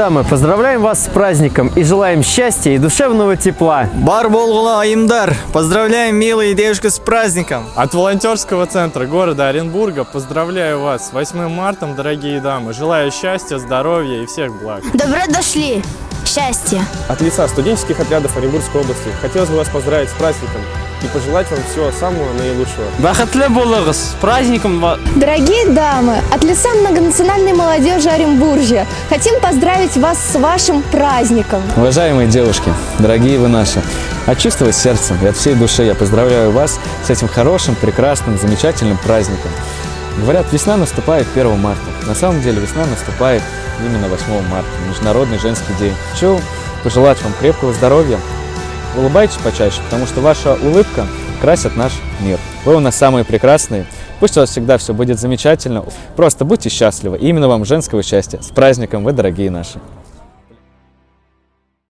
дамы, поздравляем вас с праздником и желаем счастья и душевного тепла. Бар болгула айымдар, поздравляем милые девушки с праздником. От волонтерского центра города Оренбурга поздравляю вас с 8 марта, дорогие дамы. Желаю счастья, здоровья и всех благ. Добро дошли! Счастья! От лица студенческих отрядов Оренбургской области хотелось бы вас поздравить с праздником и пожелать вам всего самого наилучшего. Бахатлы болығыз, с праздником вас! Дорогие дамы, от лица многонациональной молодежи Оренбуржья хотим поздравить вас с вашим праздником. Уважаемые девушки, дорогие вы наши, от чистого сердца и от всей души я поздравляю вас с этим хорошим, прекрасным, замечательным праздником. Говорят, весна наступает 1 марта. На самом деле весна наступает именно 8 марта, Международный женский день. Хочу пожелать вам крепкого здоровья. Улыбайтесь почаще, потому что ваша улыбка красит наш мир. Вы у нас самые прекрасные. Пусть у вас всегда все будет замечательно. Просто будьте счастливы. И именно вам женского счастья. С праздником, вы дорогие наши.